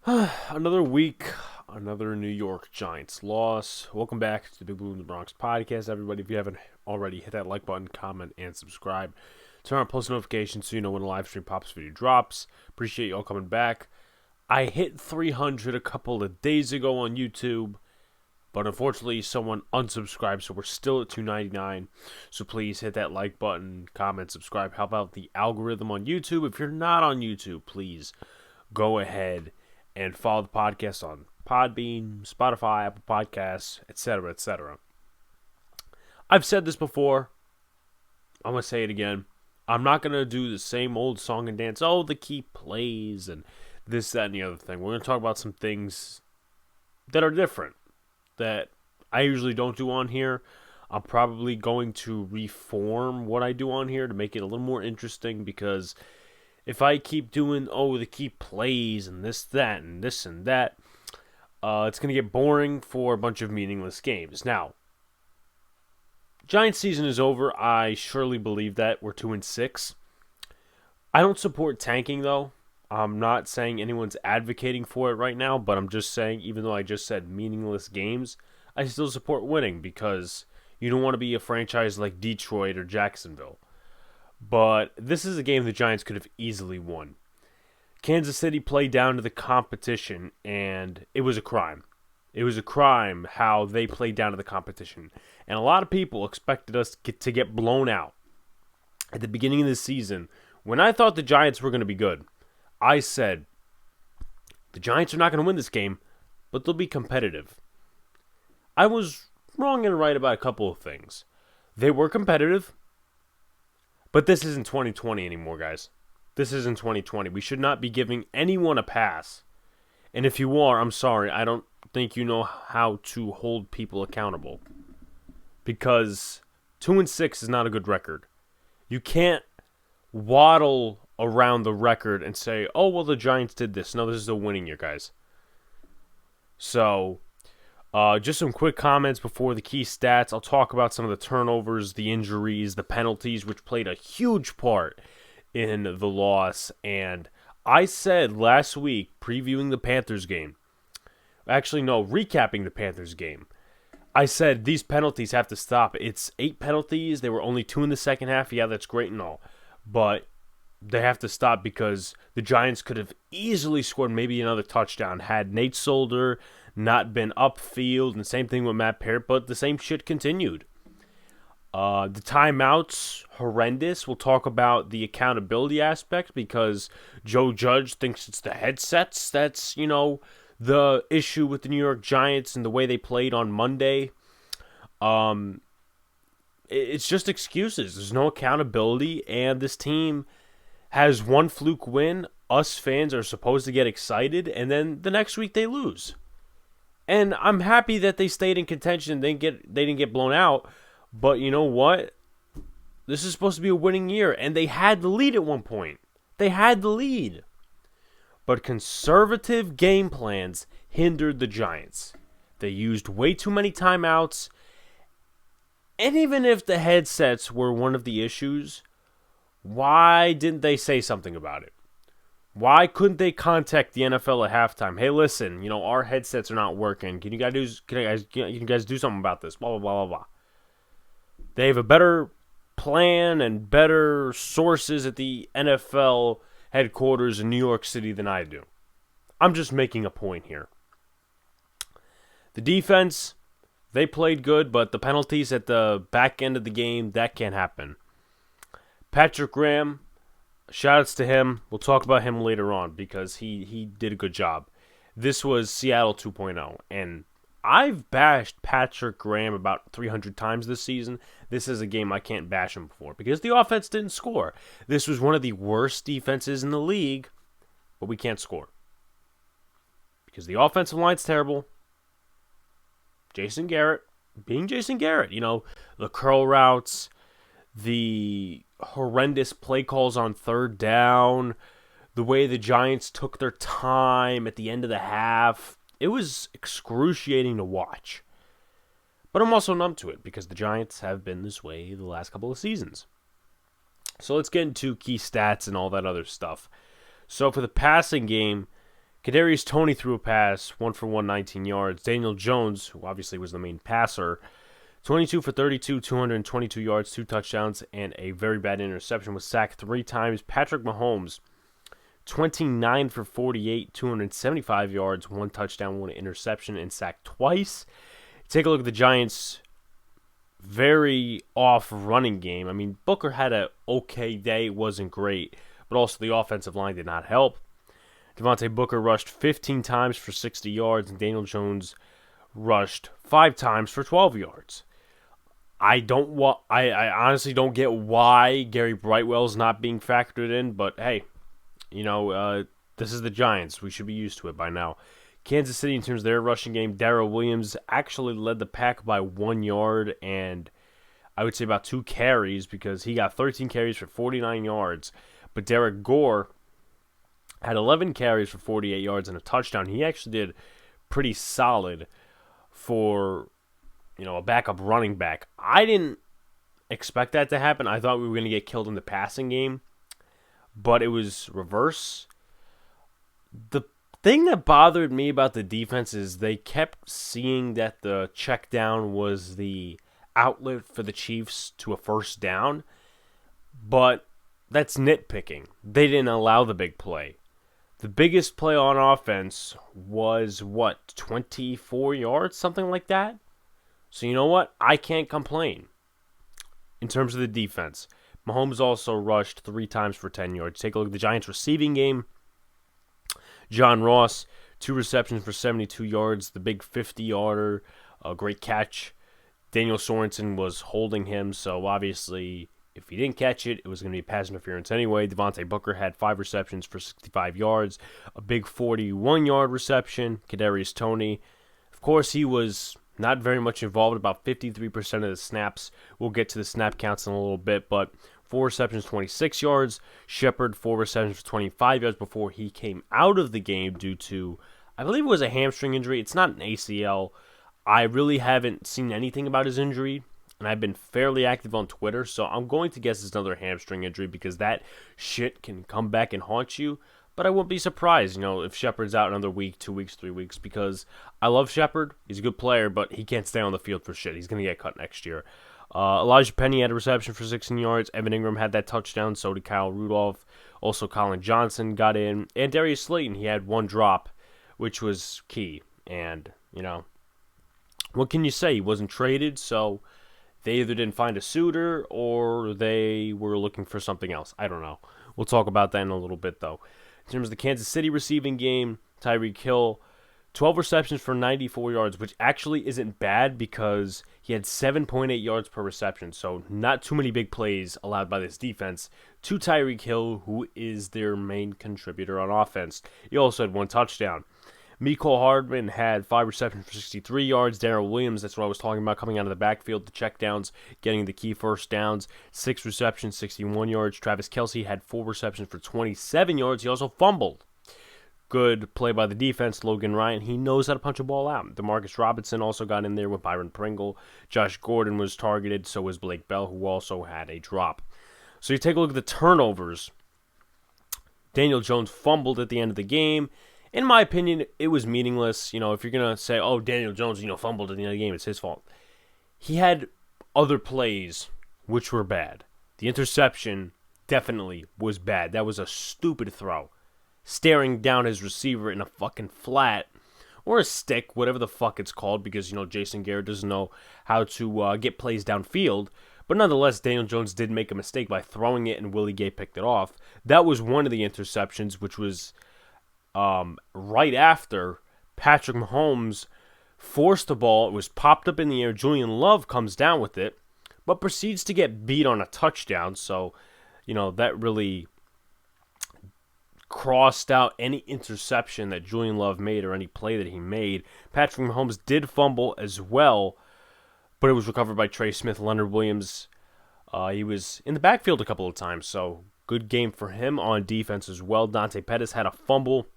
Another week, another New York Giants loss. Welcome back to the Big Blue in the Bronx podcast, everybody. If you haven't already, hit that like button, comment, and subscribe. Turn on post notifications so you know when a live stream pops video drops. Appreciate you all coming back. I hit 300 a couple of days ago on YouTube, but unfortunately someone unsubscribed, so we're still at 299. So please hit that like button, comment, subscribe. Help out the algorithm on YouTube. If you're not on YouTube, please go ahead and follow the podcast on Podbean, Spotify, Apple Podcasts, etc., etc. I've said this before. I'm going to say it again. I'm not going to do the same old song and dance, the key plays and this, that, and the other thing. We're going to talk about some things that are different that I usually don't do on here. I'm probably going to reform what I do on here to make it a little more interesting because if I keep doing, the key plays and this, that, and this and that, it's going to get boring for a bunch of meaningless games. Now, Giants season is over. I surely believe that. We're 2-6. I don't support tanking, though. I'm not saying anyone's advocating for it right now, but I'm just saying, even though I just said meaningless games, I still support winning because you don't want to be a franchise like Detroit or Jacksonville. But this is a game the Giants could have easily won. Kansas City played down to the competition, and it was a crime. It was a crime how they played down to the competition. And a lot of people expected us to get blown out. At the beginning of the season, when I thought the Giants were going to be good, I said, the Giants are not going to win this game, but they'll be competitive. I was wrong and right about a couple of things. They were competitive. But this isn't 2020 anymore, guys. This isn't 2020. We should not be giving anyone a pass. And if you are, I'm sorry. I don't think you know how to hold people accountable. Because 2-6 is not a good record. You can't waddle around the record and say, the Giants did this. No, this is a winning year, guys. So, just some quick comments before the key stats. I'll talk about some of the turnovers, the injuries, the penalties, which played a huge part in the loss. And I said last week, previewing the Panthers game, recapping the Panthers game, I said these penalties have to stop. It's 8 penalties. There were only 2 in the second half. Yeah, that's great and all. But they have to stop because the Giants could have easily scored maybe another touchdown had Nate Solder not been upfield, and same thing with Matt Parrott, but the same shit continued. The timeouts, horrendous. We'll talk about the accountability aspect because Joe Judge thinks it's the headsets that's, the issue with the New York Giants and the way they played on Monday. It's just excuses. There's no accountability, and this team has one fluke win. Us fans are supposed to get excited, and then the next week they lose. And I'm happy that they stayed in contention. They didn't get blown out. But you know what? This is supposed to be a winning year. And they had the lead at one point. They had the lead. But conservative game plans hindered the Giants. They used way too many timeouts. And even if the headsets were one of the issues, why didn't they say something about it? Why couldn't they contact the NFL at halftime? Hey, listen, our headsets are not working. Can you guys do something about this? Blah, blah, blah, blah, blah. They have a better plan and better sources at the NFL headquarters in New York City than I do. I'm just making a point here. The defense, they played good, but the penalties at the back end of the game, that can't happen. Patrick Graham, shout-outs to him. We'll talk about him later on because he did a good job. This was Seattle 2.0, and I've bashed Patrick Graham about 300 times this season. This is a game I can't bash him for because the offense didn't score. This was one of the worst defenses in the league, but we can't score. Because the offensive line's terrible. Jason Garrett, being Jason Garrett, the curl routes, the horrendous play calls on third down, the way the Giants took their time at the end of the half. It was excruciating to watch. But I'm also numb to it because the Giants have been this way the last couple of seasons. So let's get into key stats and all that other stuff. So for the passing game, Kadarius Toney threw a pass, 1 for 119 yards. Daniel Jones, who obviously was the main passer, 22 for 32, 222 yards, 2 touchdowns, and a very bad interception, was sacked 3 times. Patrick Mahomes, 29 for 48, 275 yards, 1 touchdown, 1 interception, and sacked twice. Take a look at the Giants' very off running game. I mean, Booker had an okay day, wasn't great, but also the offensive line did not help. Devontae Booker rushed 15 times for 60 yards, and Daniel Jones rushed 5 times for 12 yards. I honestly don't get why Gary Brightwell's not being factored in, but hey, this is the Giants. We should be used to it by now. Kansas City, in terms of their rushing game, Darrell Williams actually led the pack by 1 yard and I would say about 2 carries because he got 13 carries for 49 yards. But Derek Gore had 11 carries for 48 yards and a touchdown. He actually did pretty solid for, a backup running back. I didn't expect that to happen. I thought we were going to get killed in the passing game, but it was reverse. The thing that bothered me about the defense is they kept seeing that the check down was the outlet for the Chiefs to a first down, but that's nitpicking. They didn't allow the big play. The biggest play on offense was, 24 yards, something like that? So you know what? I can't complain in terms of the defense. Mahomes also rushed 3 times for 10 yards. Take a look at the Giants' receiving game. John Ross, 2 receptions for 72 yards, the big 50-yarder, a great catch. Daniel Sorensen was holding him, so obviously if he didn't catch it, it was going to be pass interference anyway. Devontae Booker had 5 receptions for 65 yards, a big 41-yard reception. Kadarius Toney, of course, he was not very much involved, about 53% of the snaps. We'll get to the snap counts in a little bit, but 4 receptions, 26 yards. Shepard, 4 receptions for 25 yards before he came out of the game due to, I believe it was a hamstring injury. It's not an ACL. I really haven't seen anything about his injury, and I've been fairly active on Twitter, so I'm going to guess it's another hamstring injury because that shit can come back and haunt you. But I won't be surprised, if Shepard's out another week, 2 weeks, 3 weeks, because I love Shepard. He's a good player, but he can't stay on the field for shit. He's going to get cut next year. Elijah Penny had a reception for 16 yards. Evan Ingram had that touchdown. So did Kyle Rudolph. Also, Colin Johnson got in. And Darius Slayton, he had 1 drop, which was key. And, what can you say? He wasn't traded, so they either didn't find a suitor or they were looking for something else. I don't know. We'll talk about that in a little bit, though. In terms of the Kansas City receiving game, Tyreek Hill, 12 receptions for 94 yards, which actually isn't bad because he had 7.8 yards per reception, so not too many big plays allowed by this defense to Tyreek Hill, who is their main contributor on offense. He also had 1 touchdown. Mecole Hardman had 5 receptions for 63 yards. Darrell Williams, that's what I was talking about, coming out of the backfield, the checkdowns, getting the key first downs. 6 receptions, 61 yards. Travis Kelce had 4 receptions for 27 yards. He also fumbled. Good play by the defense. Logan Ryan, he knows how to punch a ball out. Demarcus Robinson also got in there with Byron Pringle. Josh Gordon was targeted, so was Blake Bell, who also had a drop. So you take a look at the turnovers. Daniel Jones fumbled at the end of the game. In my opinion, it was meaningless. If you're going to say, oh, Daniel Jones, fumbled at the end of the game, it's his fault. He had other plays which were bad. The interception definitely was bad. That was a stupid throw. Staring down his receiver in a fucking flat or a stick, whatever the fuck it's called, because, Jason Garrett doesn't know how to get plays downfield. But nonetheless, Daniel Jones did make a mistake by throwing it, and Willie Gay picked it off. That was one of the interceptions, which was right after Patrick Mahomes forced the ball. It was popped up in the air. Julian Love comes down with it, but proceeds to get beat on a touchdown. So, that really crossed out any interception that Julian Love made or any play that he made. Patrick Mahomes did fumble as well, but it was recovered by Trey Smith. Leonard Williams, he was in the backfield a couple of times, so good game for him on defense as well. Dante Pettis had a fumble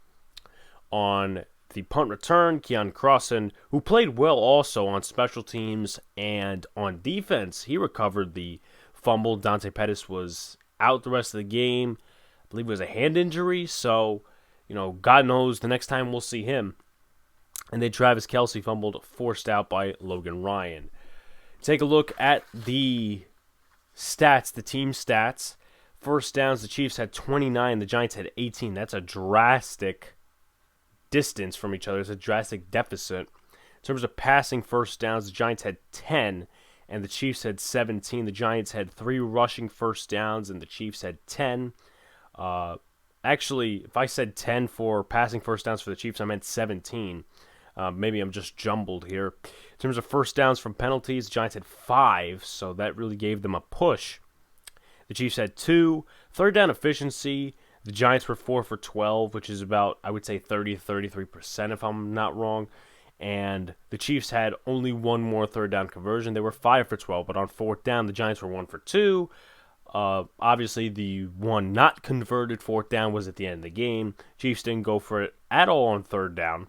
on the punt return. Keon Crossan, who played well also on special teams and on defense, he recovered the fumble. Dante Pettis was out the rest of the game. I believe it was a hand injury, so, God knows the next time we'll see him. And then Travis Kelce fumbled, forced out by Logan Ryan. Take a look at the stats, the team stats. First downs, the Chiefs had 29, the Giants had 18. That's a drastic distance from each other. It's a drastic deficit. In terms of passing first downs, the Giants had 10, and the Chiefs had 17. The Giants had 3 rushing first downs, and the Chiefs had 10. Actually, if I said 10 for passing first downs for the Chiefs, I meant 17. Maybe I'm just jumbled here. In terms of first downs from penalties, the Giants had 5, so that really gave them a push. The Chiefs had 2. Third down efficiency, the Giants were 4 for 12, which is about, I would say, 30-33% if I'm not wrong. And the Chiefs had only 1 more third down conversion. They were 5 for 12, but on fourth down, the Giants were 1 for 2. Obviously, the one not converted fourth down was at the end of the game. Chiefs didn't go for it at all on fourth down.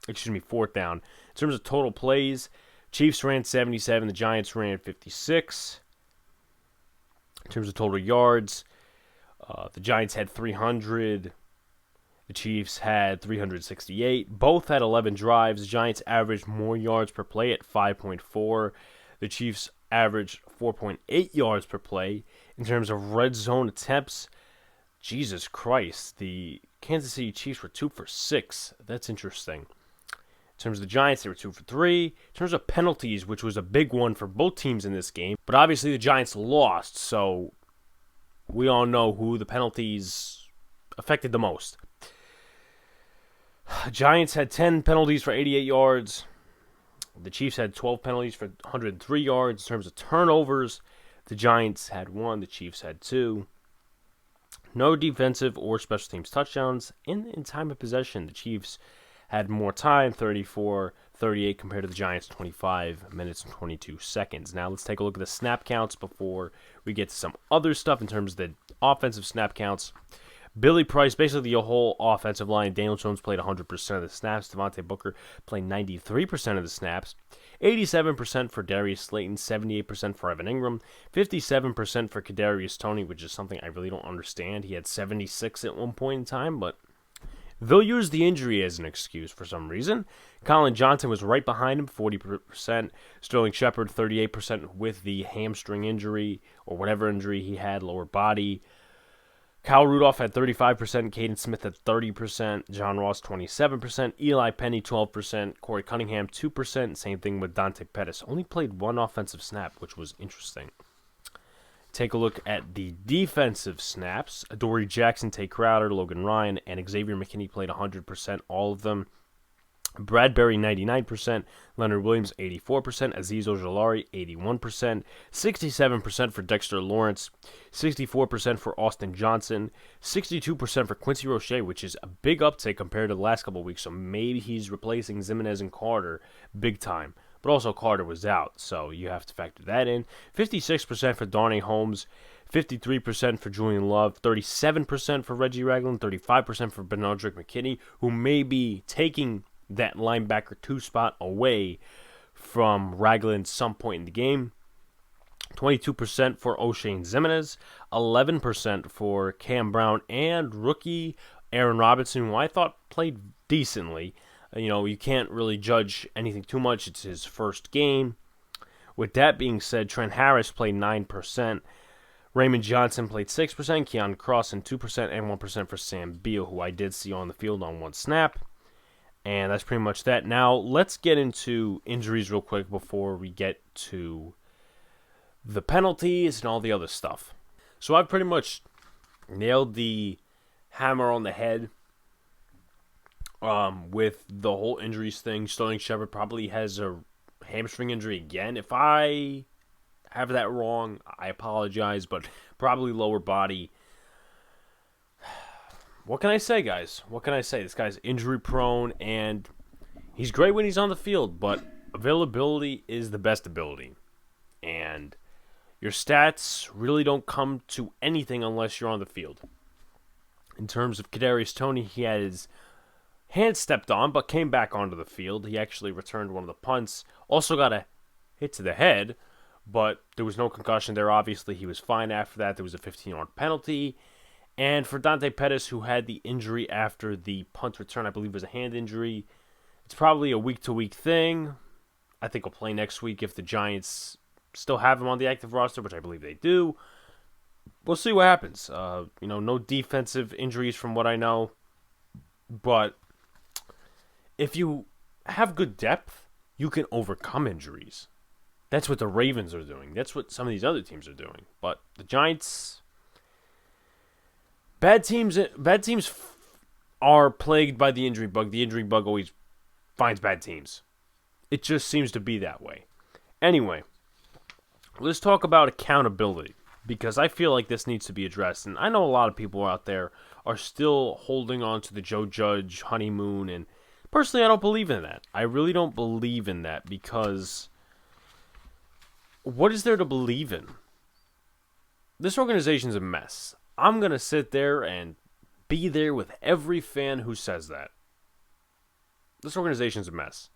In terms of total plays, Chiefs ran 77, the Giants ran 56. In terms of total yards, the Giants had 300. The Chiefs had 368. Both had 11 drives. The Giants averaged more yards per play at 5.4. The Chiefs averaged 4.8 yards per play. In terms of red zone attempts, Jesus Christ, the Kansas City Chiefs were 2 for 6. That's interesting. In terms of the Giants, they were 2 for 3. In terms of penalties, which was a big one for both teams in this game, but obviously the Giants lost, so we all know who the penalties affected the most. Giants had 10 penalties for 88 yards. The Chiefs had 12 penalties for 103 yards. In terms of turnovers, the Giants had 1, the Chiefs had 2. No defensive or special teams touchdowns. In time of possession, the Chiefs had more time, 34-38 compared to the Giants, 25 minutes and 22 seconds. Now let's take a look at the snap counts before we get to some other stuff in terms of the offensive snap counts. Billy Price, basically the whole offensive line. Daniel Jones played 100% of the snaps. Devontae Booker played 93% of the snaps. 87% for Darius Slayton, 78% for Evan Ingram, 57% for Kadarius Toney, which is something I really don't understand. He had 76 at one point in time, but they'll use the injury as an excuse for some reason. Colin Johnson was right behind him, 40%. Sterling Shepard, 38% with the hamstring injury or whatever injury he had, lower body. Kyle Rudolph had 35%, Caden Smith had 30%, John Ross 27%, Eli Penny 12%, Corey Cunningham 2%, same thing with Dante Pettis. Only played 1 offensive snap, which was interesting. Take a look at the defensive snaps. Adoree Jackson, Tay Crowder, Logan Ryan, and Xavier McKinney played 100%, all of them. Bradbury 99%, Leonard Williams 84%, Azeez Ojulari 81%, 67% for Dexter Lawrence, 64% for Austin Johnson, 62% for Quincy Roche, which is a big uptick compared to the last couple of weeks, so maybe he's replacing Zimenez and Carter big time. But also Carter was out, so you have to factor that in. 56% for Darnay Holmes, 53% for Julian Love, 37% for Reggie Ragland, 35% for Benardrick McKinney, who may be taking that linebacker 2 spot away from Ragland some point in the game. 22% for O'Shane Zimenez, 11% for Cam Brown, and rookie Aaron Robinson, who I thought played decently. You can't really judge anything too much. It's his first game. With that being said, Trent Harris played 9%. Raymond Johnson played 6%, Keon Cross and 2%, and 1% for Sam Beal, who I did see on the field on 1 snap. And that's pretty much that. Now, let's get into injuries real quick before we get to the penalties and all the other stuff. So I've pretty much nailed the hammer on the head with the whole injuries thing. Sterling Shepard probably has a hamstring injury again. If I have that wrong, I apologize, but probably lower body. What can I say, guys? What can I say? This guy's injury prone, and he's great when he's on the field, but availability is the best ability. And your stats really don't come to anything unless you're on the field. In terms of Kadarius Toney, he had his hand stepped on, but came back onto the field. He actually returned one of the punts. Also got a hit to the head, but there was no concussion there. Obviously, he was fine after that. There was a 15-yard penalty. And for Dante Pettis, who had the injury after the punt return, I believe it was a hand injury, it's probably a week-to-week thing. I think he'll play next week if the Giants still have him on the active roster, which I believe they do. We'll see what happens. No defensive injuries from what I know. But if you have good depth, you can overcome injuries. That's what the Ravens are doing. That's what some of these other teams are doing. But the Giants, bad teams are plagued by the injury bug. The injury bug always finds bad teams. It just seems to be that way. Anyway, let's talk about accountability, because I feel like this needs to be addressed. And I know a lot of people out there are still holding on to the Joe Judge honeymoon, and personally, I don't believe in that. I really don't believe in that, because what is there to believe in? This organization's a mess. I'm going to sit there and be there with every fan who says that. This organization's a mess.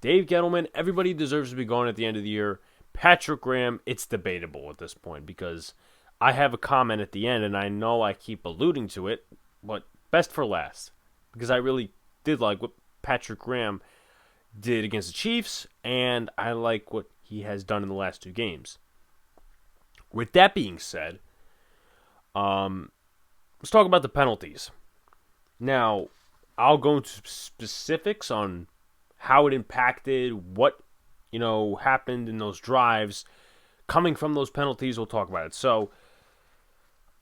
Dave Gettleman, everybody deserves to be gone at the end of the year. Patrick Graham, it's debatable at this point, because I have a comment at the end, and I know I keep alluding to it, but best for last, because I really did like what Patrick Graham did against the Chiefs, and I like what he has done in the last 2 games. With that being said, let's talk about the penalties. Now, I'll go into specifics on how it impacted, what happened in those drives coming from those penalties. We'll talk about it. So,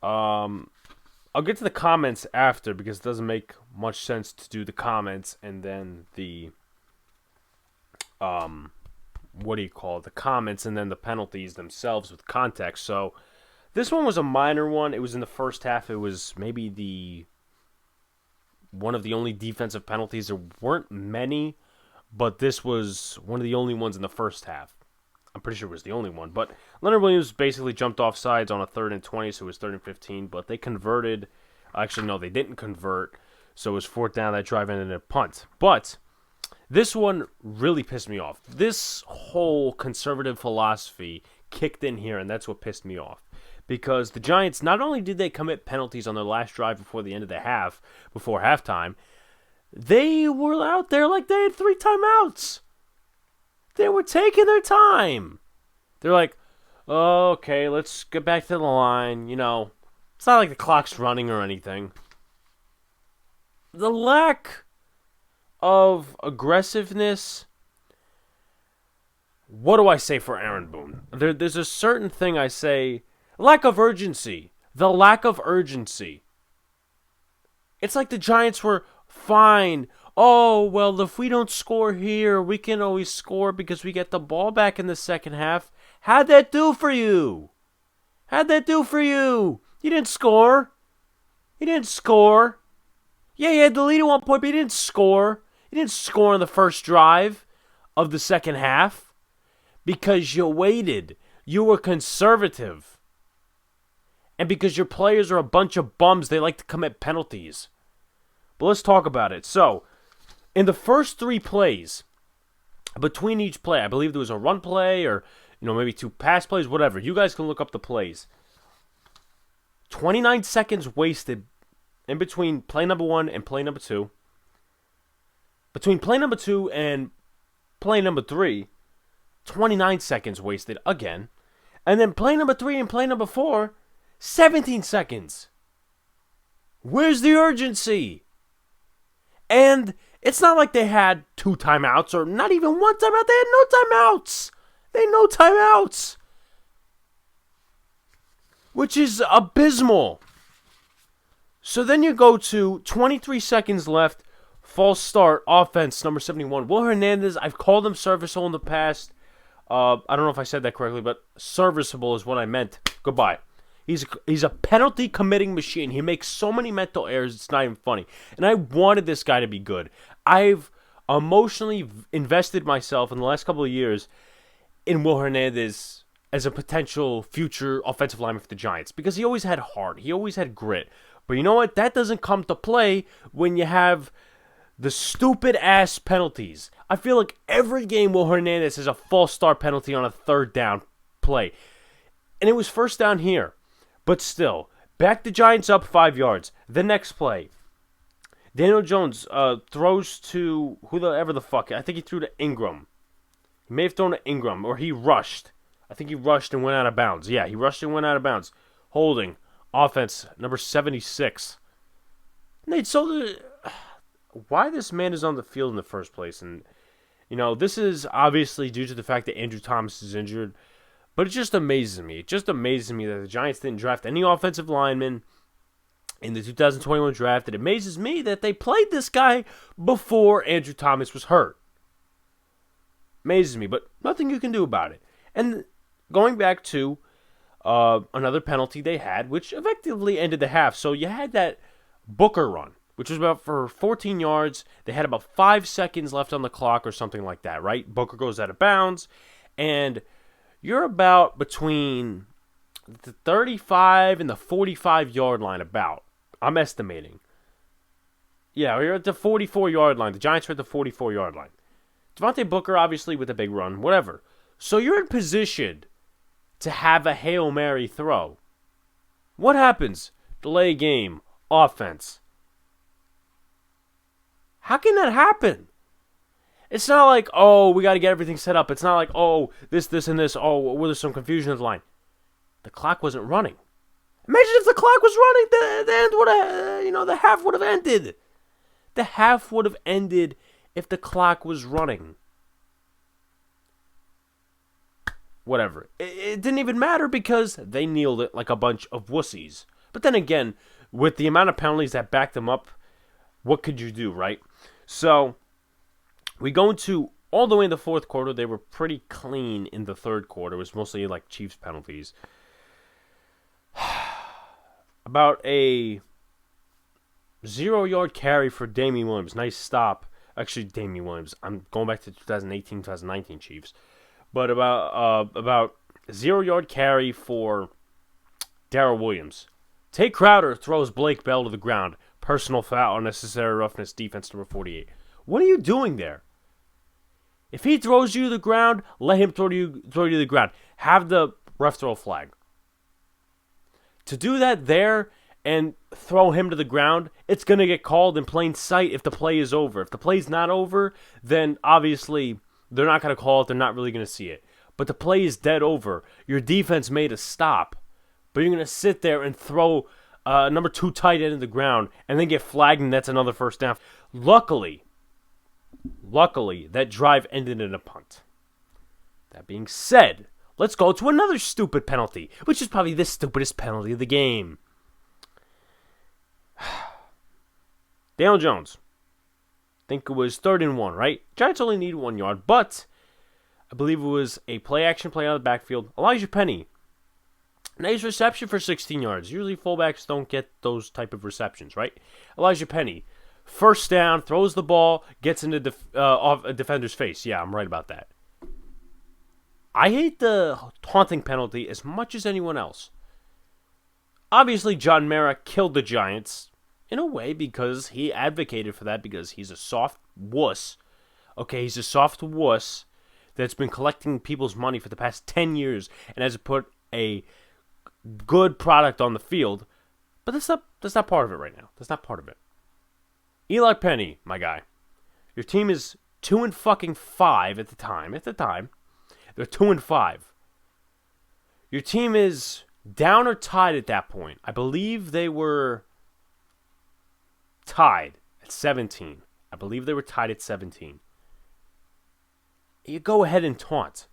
I'll get to the comments after, because it doesn't make much sense to do the comments and then the the comments and then the penalties themselves with context. So this one was a minor one. It was in the first half. It was maybe one of the only defensive penalties. There weren't many, but this was one of the only ones in the first half. I'm pretty sure it was the only one. But Leonard Williams basically jumped off sides on a 3rd and 20, so it was 3rd and 15. But they converted. Actually, no, they didn't convert. So it was 4th down. That drive ended in a punt. But this one really pissed me off. This whole conservative philosophy kicked in here, and that's what pissed me off. Because the Giants, not only did they commit penalties on their last drive before the end of the half, before halftime, they were out there like they had 3 timeouts. They were taking their time. They're like, oh, okay, let's get back to the line. It's not like the clock's running or anything. The lack of aggressiveness. What do I say for Aaron Boone? There's a certain thing I say. Lack of urgency. The lack of urgency. It's like the Giants were fine. Oh, well, if we don't score here, we can always score because we get the ball back in the second half. How'd that do for you? How'd that do for you? You didn't score. You didn't score. Yeah, you had the lead at one point, but you didn't score. You didn't score on the first drive of the second half because you waited. You were conservative. And because your players are a bunch of bums, they like to commit penalties. But let's talk about it. So, in the first 3 plays, between each play, I believe there was a run play or maybe 2 pass plays, whatever. You guys can look up the plays. 29 seconds wasted in between play number 1 and play number 2. Between play number 2 and play number 3, 29 seconds wasted again. And then play number 3 and play number 4, 17 seconds. Where's the urgency? And it's not like they had 2 timeouts or not even 1 timeout. They had no timeouts. Which is abysmal. So then you go to 23 seconds left. False start. Offense, number 71. Will Hernandez, I've called him serviceable in the past. I don't know if I said that correctly, but serviceable is what I meant. Goodbye. He's a penalty committing machine. He makes so many mental errors, it's not even funny. And I wanted this guy to be good. I've emotionally invested myself in the last couple of years in Will Hernandez as a potential future offensive lineman for the Giants because he always had heart. He always had grit. But you know what? That doesn't come to play when you have the stupid-ass penalties. I feel like every game Will Hernandez has a false start penalty on a 3rd down play. And it was 1st down here. But still, Back the Giants up 5 yards. The next play, Daniel Jones throws to whoever the fuck. I think he threw to Ingram. He may have thrown to Ingram, or he rushed. I think he rushed and went out of bounds. Yeah, he rushed and went out of bounds. Holding. Offense, number 76. Nate, so why this man is on the field in the first place? And, this is obviously due to the fact that Andrew Thomas is injured. But it just amazes me. It just amazes me that the Giants didn't draft any offensive linemen in the 2021 draft. It amazes me that they played this guy before Andrew Thomas was hurt. Amazes me, but nothing you can do about it. And going back to another penalty they had, which effectively ended the half. So you had that Booker run, which was about for 14 yards. They had about 5 seconds left on the clock or something like that, right? Booker goes out of bounds, and you're about between the 35 and the 45-yard line about. I'm estimating. Yeah, you're at the 44-yard line. The Giants are at the 44-yard line. Devontae Booker, obviously, with a big run, whatever. So you're in position to have a Hail Mary throw. What happens? Delay game. Offense. How can that happen? It's not like, oh, we got to get everything set up. It's not like, oh, this, and this. Oh, well, there's some confusion in the line. The clock wasn't running. Imagine if the clock was running, the end would have, the half would have ended. The half would have ended if the clock was running. Whatever. It didn't even matter because they kneeled it like a bunch of wussies. But then again, with the amount of penalties that backed them up, what could you do, right? So we go into all the way in the fourth quarter. They were pretty clean in the third quarter. It was mostly like Chiefs penalties. About a 0-yard carry for Damian Williams. Nice stop. Actually, Damian Williams. I'm going back to 2018, 2019 Chiefs. But about 0-yard carry for Darrell Williams. Tate Crowder throws Blake Bell to the ground. Personal foul, unnecessary roughness, defense number 48. What are you doing there? If he throws you to the ground, let him throw you to the ground. Have the ref throw a flag. To do that there and throw him to the ground, it's going to get called in plain sight if the play is over. If the play's not over, then obviously they're not going to call it. They're not really going to see it. But the play is dead over. Your defense made a stop. But you're going to sit there and throw number 2 tight end to the ground and then get flagged, and that's another first down. Luckily, that drive ended in a punt. That being said, let's go to another stupid penalty, which is probably the stupidest penalty of the game. Daniel Jones. I think it was 3rd and 1, right? Giants only need 1 yard, but I believe it was a play-action play out of the backfield. Elijah Penny. Nice reception for 16 yards. Usually fullbacks don't get those type of receptions, right? Elijah Penny. First down, throws the ball, gets into off a defender's face. Yeah, I'm right about that. I hate the taunting penalty as much as anyone else. Obviously, John Mara killed the Giants in a way because he advocated for that because he's a soft wuss. Okay, he's a soft wuss that's been collecting people's money for the past 10 years and has put a good product on the field. But that's not part of it right now. That's not part of it. Eli Penny, my guy. Your team is 2-5 at the time. They're 2-5. Your team is down or tied at that point. I believe they were tied at 17. You go ahead and taunt.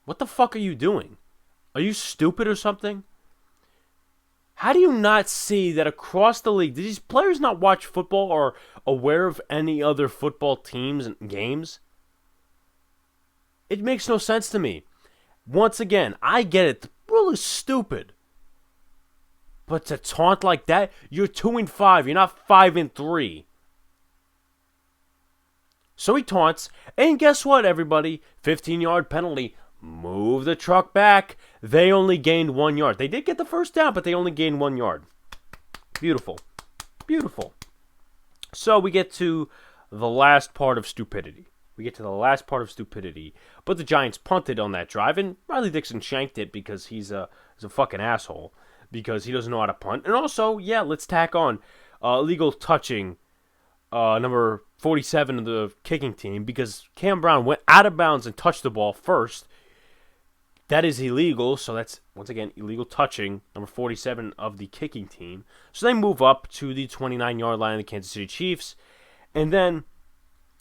What the fuck are you doing? Are you stupid or something? How do you not see that across the league, do these players not watch football or aware of any other football teams and games? It makes no sense to me. Once again, I get it. The rule is stupid. But to taunt like that, you're 2-5. You're not 5-3. So he taunts. And guess what, everybody? 15-yard penalty. Move the truck back. They only gained 1 yard. They did get the first down, but they only gained 1 yard. Beautiful. Beautiful. So we get to the last part of stupidity. But the Giants punted on that drive, and Riley Dixon shanked it because he's a fucking asshole. because he doesn't know how to punt. And also, yeah, let's tack on illegal touching number 47 of the kicking team because Cam Brown went out of bounds and touched the ball first. That is illegal, so that's, once again, illegal touching, number 47 of the kicking team. So they move up to the 29-yard line of the Kansas City Chiefs. And then,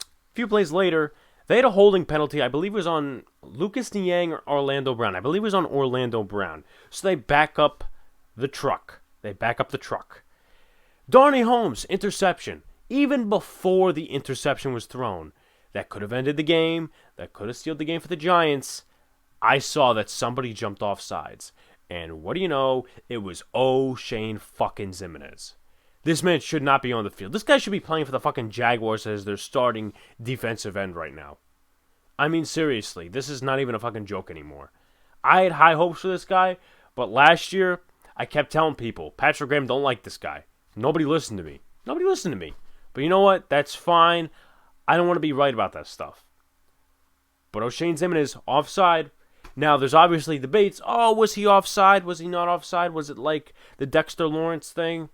a few plays later, they had a holding penalty. I believe it was on Lucas Niang or Orlando Brown. I believe it was on Orlando Brown. So they back up the truck. Darnay Holmes, interception. Even before the interception was thrown, that could have ended the game. That could have sealed the game for the Giants. I saw that somebody jumped off sides. And what do you know? It was Shane fucking Zimenez. This man should not be on the field. This guy should be playing for the fucking Jaguars as their starting defensive end right now. I mean, seriously, this is not even a fucking joke anymore. I had high hopes for this guy, but last year, I kept telling people, Patrick Graham don't like this guy. Nobody listened to me. But you know what? That's fine. I don't want to be right about that stuff. But O'Shane Zimenez, offside. Now, there's obviously debates. Oh, was he offside? Was he not offside? Was it like the Dexter Lawrence thing?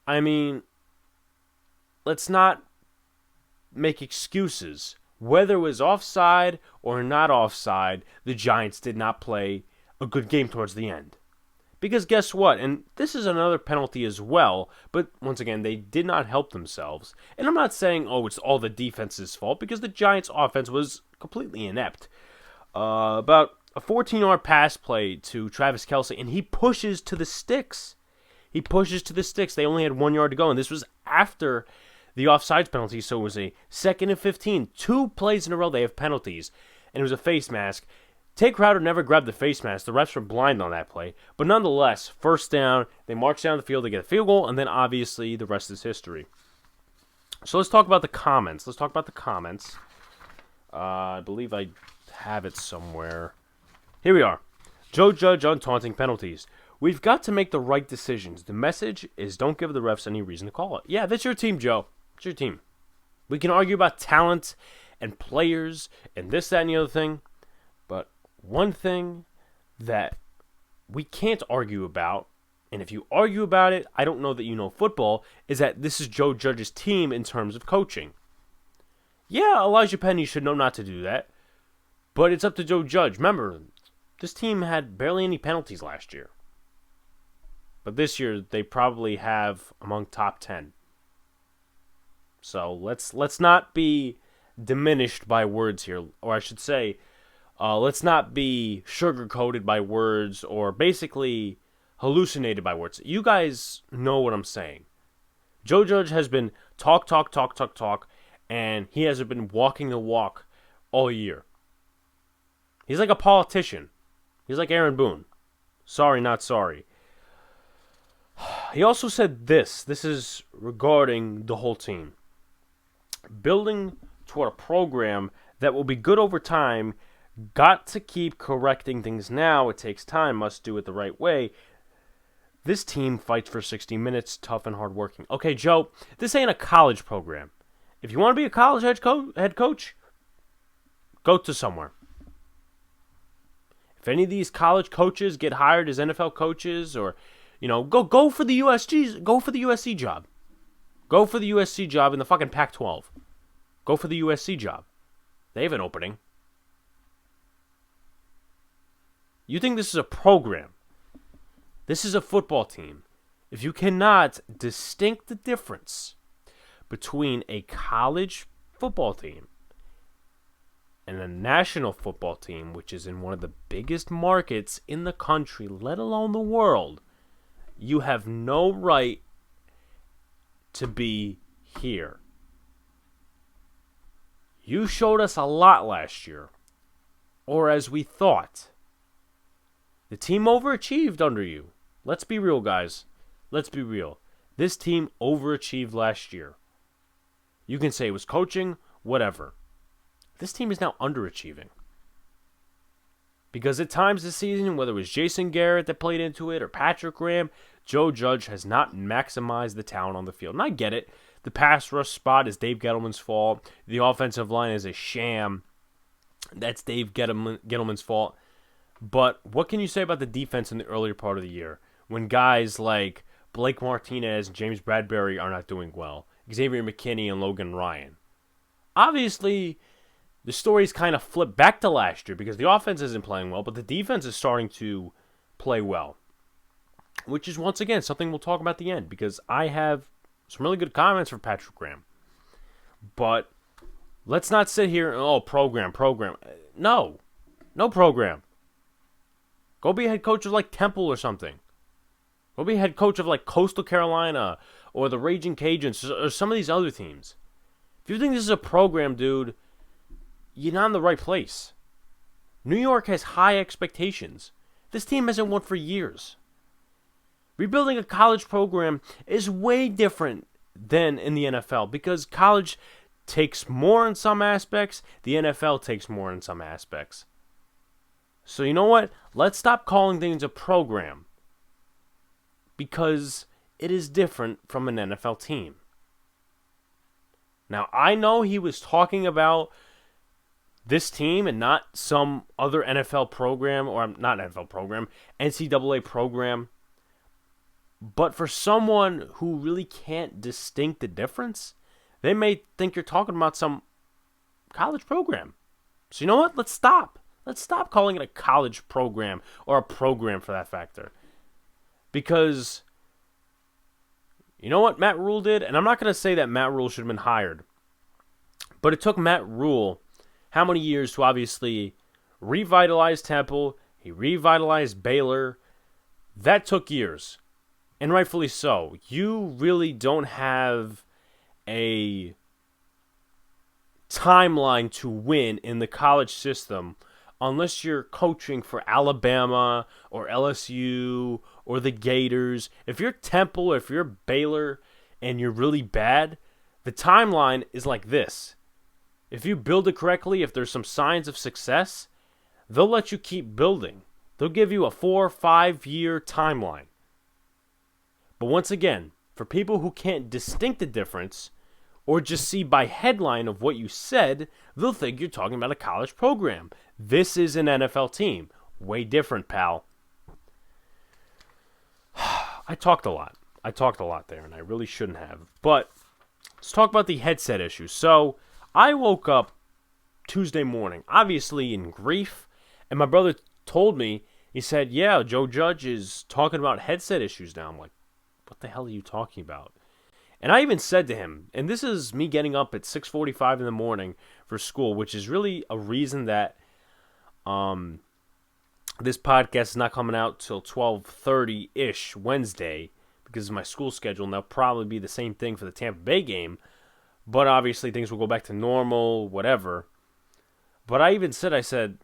I mean, let's not make excuses. Whether it was offside or not offside, the Giants did not play a good game towards the end. Because guess what? And this is another penalty as well, but once again, they did not help themselves. And I'm not saying, it's all the defense's fault, because the Giants' offense was completely inept. About a 14-yard pass play to Travis Kelce, and he pushes to the sticks. They only had 1 yard to go, and this was after the offsides penalty, so it was a 2nd and 15. 2 plays in a row, they have penalties, and it was a face mask. Tay Crowder never grabbed the face mask. The refs were blind on that play. But nonetheless, first down, they march down the field, they get a field goal, and then obviously the rest is history. So let's talk about the comments. I believe I have it somewhere. Here we are. Joe Judge on taunting penalties. We've got to make the right decisions. The message is don't give the refs any reason to call it. Yeah, that's your team, Joe. It's your team. We can argue about talent and players and this, that, and the other thing. But one thing that we can't argue about, and if you argue about it, I don't know that you know football, is that this is Joe Judge's team in terms of coaching. Yeah, Elijah Penny should know not to do that. But it's up to Joe Judge. Remember, this team had barely any penalties last year. But this year, they probably have among top 10. So let's not be diminished by words here. Or I should say, let's not be sugar-coated by words or basically hallucinated by words. You guys know what I'm saying. Joe Judge has been talk, and he hasn't been walking the walk all year. He's like a politician. He's like Aaron Boone. Sorry, not sorry. He also said this. This is regarding the whole team. Building toward a program that will be good over time. Got to keep correcting things now. It takes time. Must do it the right way. This team fights for 60 minutes. Tough and hardworking. Okay, Joe, this ain't a college program. If you want to be a college head coach, go to somewhere. If any of these college coaches get hired as NFL coaches, or go for the USC job. Go for the USC job in the fucking Pac-12. Go for the USC job. They have an opening. You think this is a program? This is a football team. If you cannot distinct the difference between a college football team and a national football team, which is in one of the biggest markets in the country, let alone the world, you have no right to be here. You showed us a lot last year, or as we thought. The team overachieved under you. Let's be real, guys. Let's be real. This team overachieved last year. You can say it was coaching, whatever. This team is now underachieving. Because at times this season, whether it was Jason Garrett that played into it or Patrick Graham, Joe Judge has not maximized the talent on the field. And I get it. The pass rush spot is Dave Gettleman's fault. The offensive line is a sham. That's Dave Gettleman's fault. But what can you say about the defense in the earlier part of the year? when guys like Blake Martinez and James Bradbury are not doing well, Xavier McKinney and Logan Ryan. Obviously, the story's kind of flipped back to last year because the offense isn't playing well, but the defense is starting to play well, which is, once again, something we'll talk about at the end because I have some really good comments for Patrick Graham. But let's not sit here and, program. No program. Go be a head coach of like Temple or something. Go be a head coach of like Coastal Carolina or the Raging Cajuns or some of these other teams. If you think this is a program, dude, you're not in the right place. New York has high expectations. This team hasn't won for years. Rebuilding a college program is way different than in the NFL because college takes more in some aspects, the NFL takes more in some aspects. So you know what? Let's stop calling things a program because it is different from an NFL team. Now, I know he was talking about this team and not some other NFL program, or not NFL program, NCAA program. But for someone who really can't distinct the difference, they may think you're talking about some college program. So you know what? Let's stop. Let's stop calling it a college program or a program for that factor. Because you know what Matt Rule did? And I'm not going to say that Matt Rule should have been hired. But it took Matt Rule how many years to obviously revitalize Temple? He revitalized Baylor. That took years. And rightfully so. You really don't have a timeline to win in the college system unless you're coaching for Alabama or LSU or the Gators. If you're Temple or if you're Baylor and you're really bad, the timeline is like this. If you build it correctly, if there's some signs of success, they'll let you keep building. They'll give you a 4 or 5 year timeline. But once again, for people who can't distinct the difference or just see by headline of what you said, they'll think you're talking about a college program. This is an NFL team. Way different, pal. I talked a lot there, and I really shouldn't have. But let's talk about the headset issue. So I woke up Tuesday morning, obviously in grief, and my brother told me, he said, yeah, Joe Judge is talking about headset issues now. I'm like, what the hell are you talking about? And I even said to him, and this is me getting up at 6:45 in the morning for school, which is really a reason that this podcast is not coming out till 12:30-ish Wednesday because of my school schedule, and that'll probably be the same thing for the Tampa Bay game. But obviously things will go back to normal, whatever. But I even said,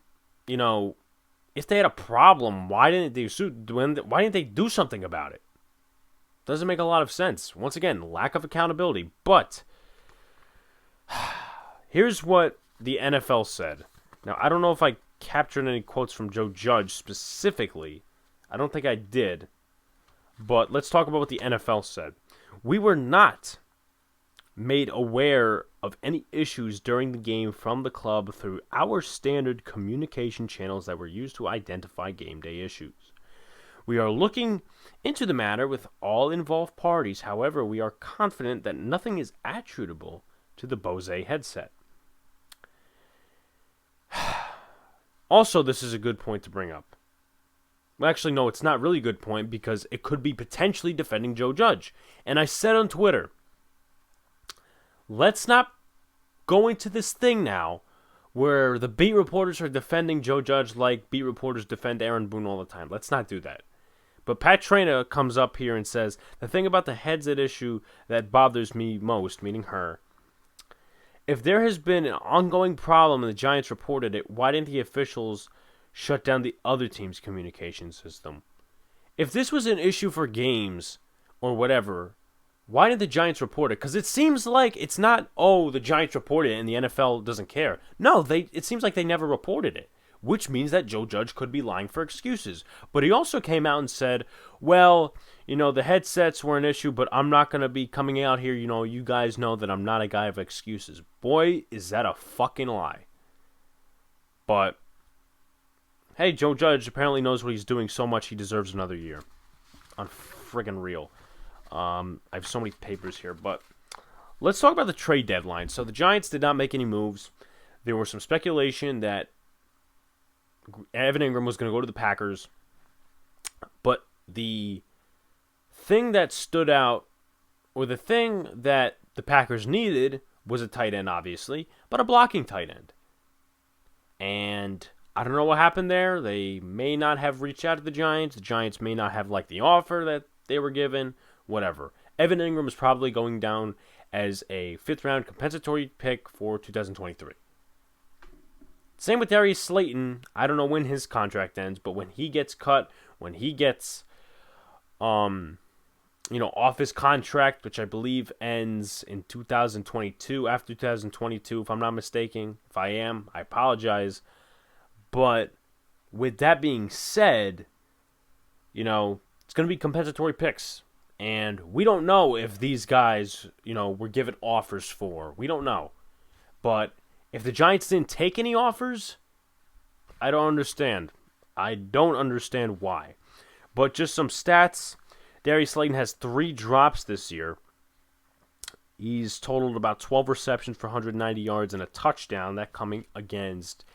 you know, if they had a problem, why didn't they do something about it? Doesn't make a lot of sense. Once again, lack of accountability. But here's what the NFL said. Now, I don't know if I captured any quotes from Joe Judge specifically. I don't think I did. But let's talk about what the NFL said. We were not made aware of any issues during the game from the club through our standard communication channels that were used to identify game day issues. We are looking into the matter with all involved parties. However, we are confident that nothing is attributable to the Bose headset. Also, this is a good point to bring up. Well, actually, no, it's not really a good point because it could be potentially defending Joe Judge. And I said on Twitter, let's not go into this thing now where the beat reporters are defending Joe Judge like beat reporters defend Aaron Boone all the time. Let's not do that. But Pat Traina comes up here and says, the thing about the headset issue that bothers me most, meaning her, if there has been an ongoing problem and the Giants reported it, why didn't the officials shut down the other team's communication system? If this was an issue for games or whatever, why didn't the Giants report it? Because it seems like it's not, the Giants reported it and the NFL doesn't care. No, it seems like they never reported it, which means that Joe Judge could be lying for excuses. But he also came out and said, well, the headsets were an issue, but I'm not going to be coming out here. You guys know that I'm not a guy of excuses. Boy, is that a fucking lie. But, hey, Joe Judge apparently knows what he's doing so much he deserves another year. unfriggin' real. I have so many papers here, but let's talk about the trade deadline. So the Giants did not make any moves. There was some speculation that Evan Ingram was going to go to the Packers, but the thing that stood out, or the thing that the Packers needed, was a tight end, obviously, but a blocking tight end. And I don't know what happened there. They may not have reached out to the Giants. The Giants may not have liked the offer that they were given. Whatever. Evan Ingram is probably going down as a 5th-round compensatory pick for 2023. Same with Darius Slayton. I don't know when his contract ends, but when he gets cut, when he gets off his contract, which I believe ends in 2022, after 2022, if I'm not mistaken. If I am, I apologize. But with that being said, it's going to be compensatory picks. And we don't know if these guys, were given offers for. We don't know. But if the Giants didn't take any offers, I don't understand. I don't understand why. But just some stats. Darius Slayton has 3 drops this year. He's totaled about 12 receptions for 190 yards and a touchdown. That coming against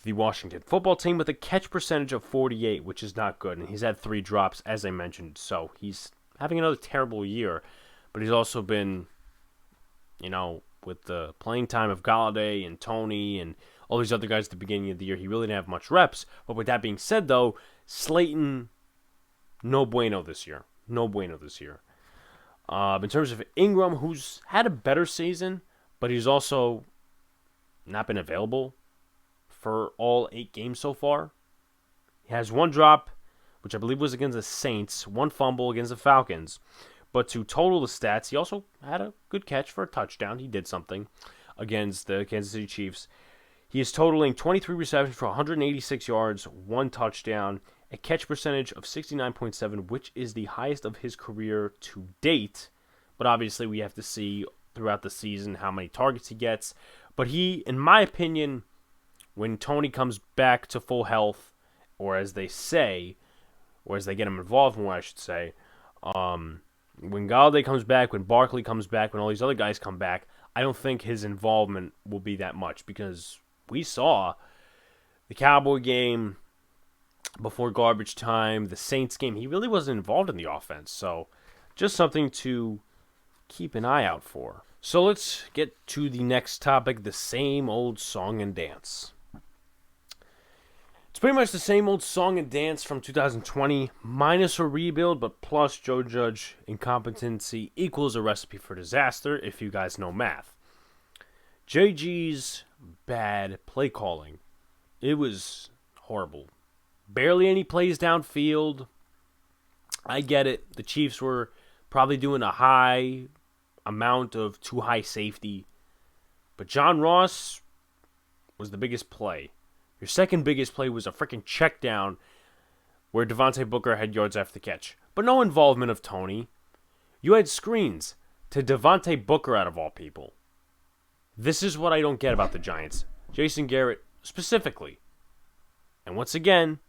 the Washington football team with a catch percentage of 48, which is not good. And he's had 3 drops, as I mentioned. So he's having another terrible year. But he's also been, with the playing time of Galladay and Tony and all these other guys at the beginning of the year, he really didn't have much reps. But with that being said, though, Slayton, no bueno this year. No bueno this year. In terms of Ingram, who's had a better season, but he's also not been available for all 8 games so far. He has 1 drop, which I believe was against the Saints, 1 fumble against the Falcons. But to total the stats, he also had a good catch for a touchdown. He did something against the Kansas City Chiefs. He is totaling 23 receptions for 186 yards, 1 touchdown, a catch percentage of 69.7, which is the highest of his career to date. But obviously we have to see throughout the season how many targets he gets. But he, in my opinion, when Tony comes back to full health, or as they say, or as they get him involved more, I should say, when Galladay comes back, when Barkley comes back, when all these other guys come back, I don't think his involvement will be that much, because we saw the Cowboy game before garbage time, the Saints game, he really wasn't involved in the offense. So just something to keep an eye out for. So let's get to the next topic, the same old song and dance. It's pretty much the same old song and dance from 2020, minus a rebuild, but plus Joe Judge incompetency equals a recipe for disaster, if you guys know math. JG's bad play calling. It was horrible. Barely any plays downfield. I get it. The Chiefs were probably doing a high amount of too high safety. But John Ross was the biggest play. Your second biggest play was a freaking check down where Devontae Booker had yards after the catch. But no involvement of Tony. You had screens to Devontae Booker out of all people. This is what I don't get about the Giants. Jason Garrett specifically. And once again,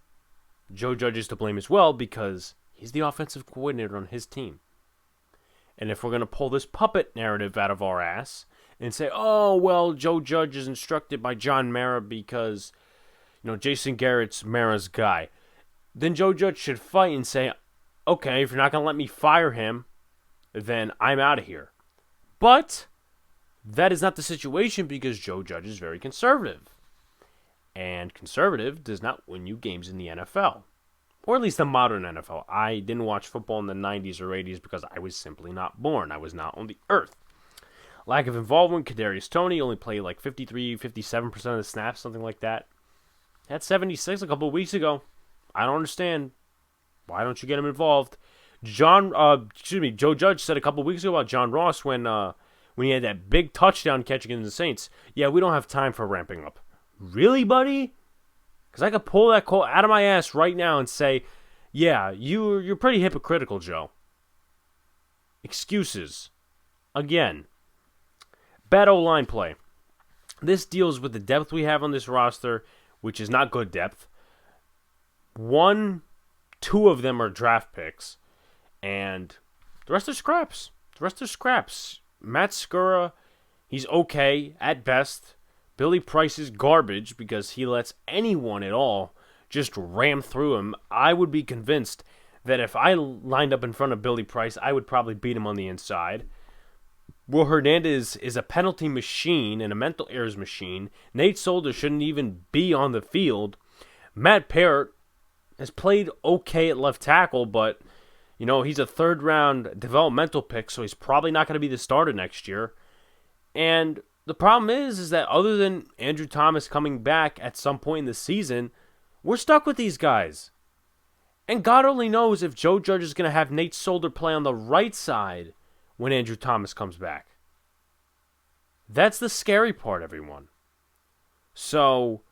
Joe Judge is to blame as well because he's the offensive coordinator on his team. And if we're going to pull this puppet narrative out of our ass and say, oh, well, Joe Judge is instructed by John Mara because, Jason Garrett's Mara's guy, then Joe Judge should fight and say, okay, if you're not going to let me fire him, then I'm out of here. But that is not the situation because Joe Judge is very conservative. And conservative does not win you games in the NFL. Or at least the modern NFL. I didn't watch football in the 90s or 80s because I was simply not born. I was not on the earth. Lack of involvement. Kadarius Toney only played like 53, 57% of the snaps, something like that. Had 76 a couple of weeks ago. I don't understand. Why don't you get him involved? Joe Judge said a couple of weeks ago about John Ross when he had that big touchdown catch against the Saints. Yeah, we don't have time for ramping up. Really, buddy? Because I could pull that quote out of my ass right now and say, yeah, you're pretty hypocritical, Joe. Excuses. Again. Bad O-line play. This deals with the depth we have on this roster, which is not good depth. 2 of them are draft picks. And the rest are scraps. Matt Skura, he's okay at best. Billy Price is garbage because he lets anyone at all just ram through him. I would be convinced that if I lined up in front of Billy Price, I would probably beat him on the inside. Will Hernandez is a penalty machine and a mental errors machine. Nate Solder shouldn't even be on the field. Matt Parrott has played okay at left tackle, but he's a third-round developmental pick, so he's probably not going to be the starter next year. And the problem is that other than Andrew Thomas coming back at some point in the season, we're stuck with these guys. And God only knows if Joe Judge is going to have Nate Solder play on the right side when Andrew Thomas comes back. That's the scary part, everyone. So,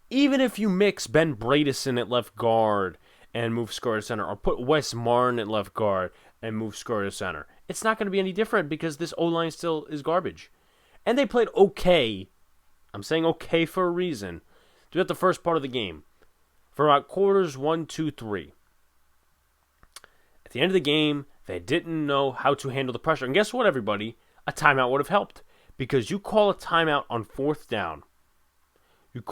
even if you mix Ben Bradison at left guard and move Skura to center, or put Wes Martin at left guard and move Skura to center, it's not going to be any different because this O-line still is garbage. And they played okay. I'm saying okay for a reason. Throughout the first part of the game. For about quarters 1, 2, 3. At the end of the game, they didn't know how to handle the pressure. And guess what, everybody? A timeout would have helped. Because you call a timeout on fourth down. You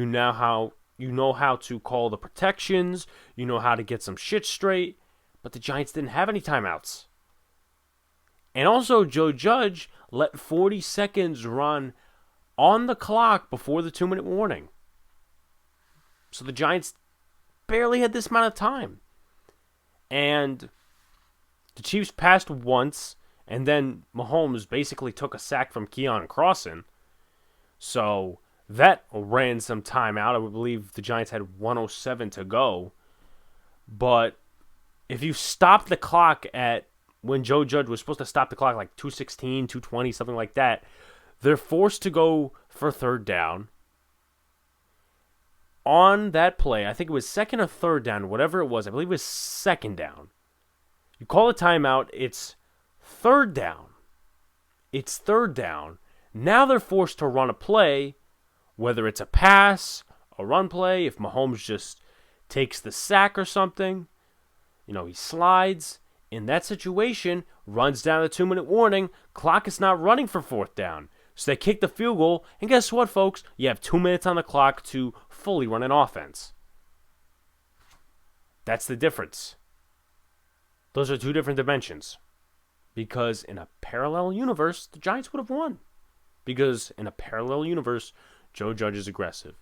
know how to call the protections. You know how to get some shit straight. But the Giants didn't have any timeouts. And also, Joe Judge let 40 seconds run on the clock before the 2-minute warning. So the Giants barely had this amount of time. And the Chiefs passed once, and then Mahomes basically took a sack from Keon Crossan. So that ran some time out. I believe the Giants had 1:07 to go. But if you stop the clock at when Joe Judge was supposed to stop the clock like 2:16, 2:20, something like that, they're forced to go for third down. On that play, I think it was second or third down, whatever it was. I believe it was second down. You call a timeout. It's third down. Now they're forced to run a play, whether it's a pass, a run play, if Mahomes just takes the sack or something. He slides. In that situation, runs down the 2-minute warning. Clock is not running for fourth down. So they kick the field goal, and guess what, folks? You have 2 minutes on the clock to fully run an offense. That's the difference. Those are two different dimensions. Because in a parallel universe, the Giants would have won. Because in a parallel universe, Joe Judge is aggressive.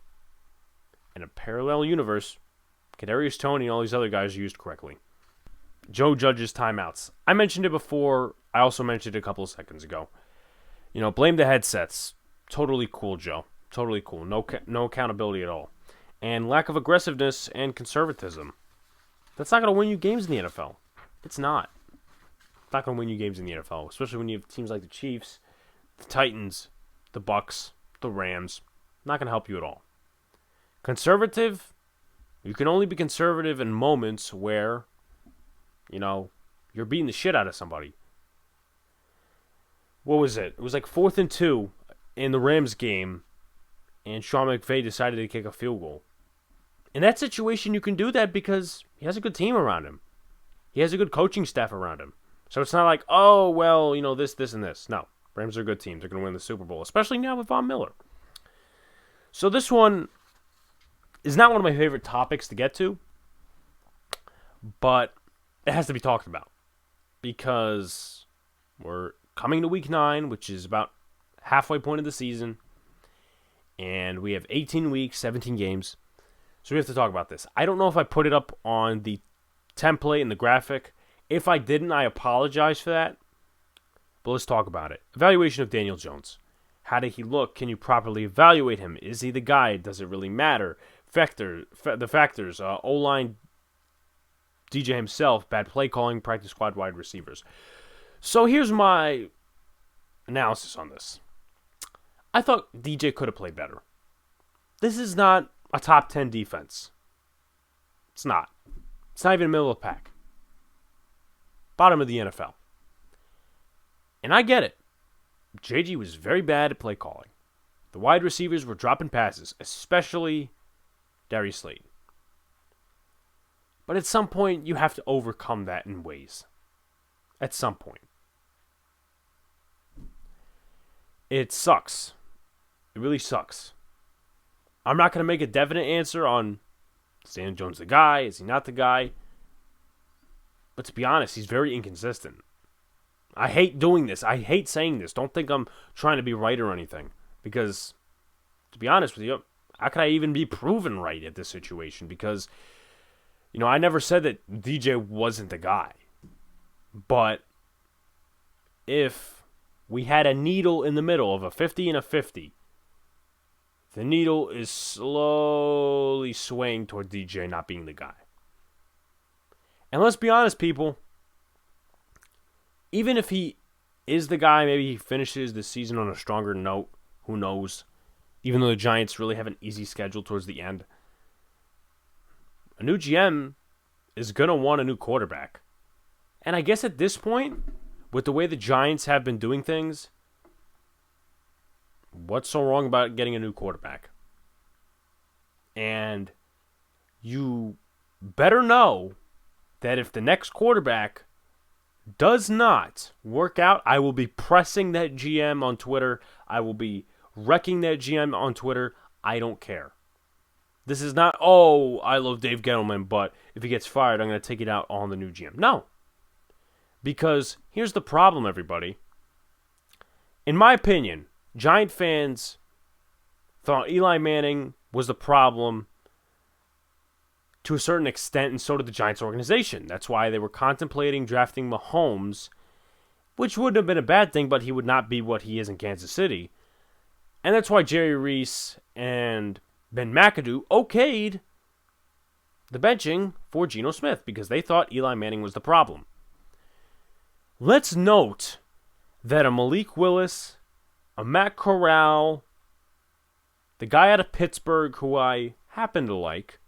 In a parallel universe, Kadarius Toney and all these other guys are used correctly. Joe Judge's timeouts. I mentioned it before. I also mentioned it a couple of seconds ago. Blame the headsets. Totally cool, Joe. Totally cool. No accountability at all. And lack of aggressiveness and conservatism. That's not going to win you games in the NFL. It's not. It's not going to win you games in the NFL, especially when you have teams like the Chiefs, the Titans, the Bucks, the Rams. Not going to help you at all. Conservative, you can only be conservative in moments where, you're beating the shit out of somebody. What was it? It was like 4th and 2 in the Rams game, and Sean McVay decided to kick a field goal. In that situation, you can do that because he has a good team around him. He has a good coaching staff around him. So it's not like, oh, well, this, and this. No, Rams are a good team. They're going to win the Super Bowl, especially now with Von Miller. So this one is not one of my favorite topics to get to, but it has to be talked about because we're coming to week 9, which is about halfway point of the season, and we have 18 weeks, 17 games, so we have to talk about this. I don't know if I put it up on the template and the graphic. If I didn't, I apologize for that, but let's talk about it. Evaluation of Daniel Jones. How did he look? Can you properly evaluate him? Is he the guy? Does it really matter? The factors, O-line, DJ himself, bad play calling, practice squad wide receivers. So here's my analysis on this. I thought DJ could have played better. This is not a top 10 defense. It's not. It's not even middle of the pack. Bottom of the NFL. And I get it. JG was very bad at play calling. The wide receivers were dropping passes, especially Darius Slayton. But at some point, you have to overcome that in ways. At some point. It sucks. It really sucks. I'm not going to make a definite answer on is Daniel Jones the guy? Is he not the guy? But to be honest, he's very inconsistent. I hate doing this. I hate saying this. Don't think I'm trying to be right or anything. Because, to be honest with you, how could I even be proven right at this situation? Because, I never said that DJ wasn't the guy. But if we had a needle in the middle of a 50 and a 50, the needle is slowly swaying toward DJ not being the guy. And let's be honest, people. Even if he is the guy, maybe he finishes the season on a stronger note. Who knows? Even though the Giants really have an easy schedule towards the end. A new GM is going to want a new quarterback. And I guess at this point, with the way the Giants have been doing things, what's so wrong about getting a new quarterback? And you better know that if the next quarterback does not work out, I will be pressing that GM on Twitter. I will be wrecking that GM on Twitter. I don't care. This is not, I love Dave Gettleman, but if he gets fired, I'm going to take it out on the new GM. No. Because here's the problem, everybody. In my opinion, Giant fans thought Eli Manning was the problem to a certain extent, and so did the Giants organization. That's why they were contemplating drafting Mahomes, which wouldn't have been a bad thing, but he would not be what he is in Kansas City. And that's why Jerry Reese and Ben McAdoo okayed the benching for Geno Smith, because they thought Eli Manning was the problem. Let's note that a Malik Willis, a Matt Corral, the guy out of Pittsburgh who I happen to like,